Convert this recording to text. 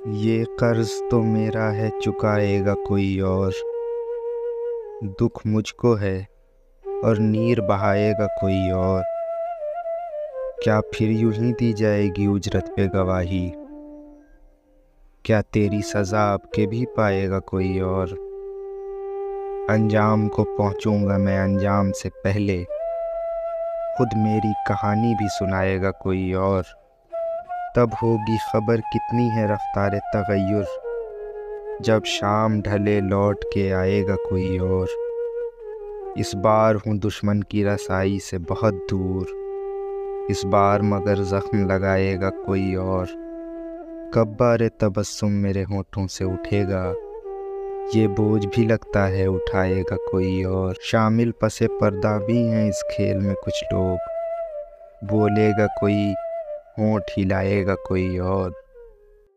ये कर्ज तो मेरा है, चुकाएगा कोई और। दुख मुझको है और नीर बहाएगा कोई और। क्या फिर यूं ही दी जाएगी उजरत पे गवाही? क्या तेरी सजा अब के भी पाएगा कोई और? अंजाम को पहुंचूंगा मैं अंजाम से पहले, खुद मेरी कहानी भी सुनाएगा कोई और। तब होगी खबर कितनी है रफ्तार तगय्युर, जब शाम ढले लौट के आएगा कोई और। इस बार हूँ दुश्मन की रसाई से बहुत दूर, इस बार मगर जख्म लगाएगा कोई और। कब बारे तबस्सुम मेरे होठों से उठेगा, ये बोझ भी लगता है उठाएगा कोई और। शामिल पसे पर्दा भी हैं इस खेल में कुछ लोग, बोलेगा कोई होंठ हिलाएगा कोई और।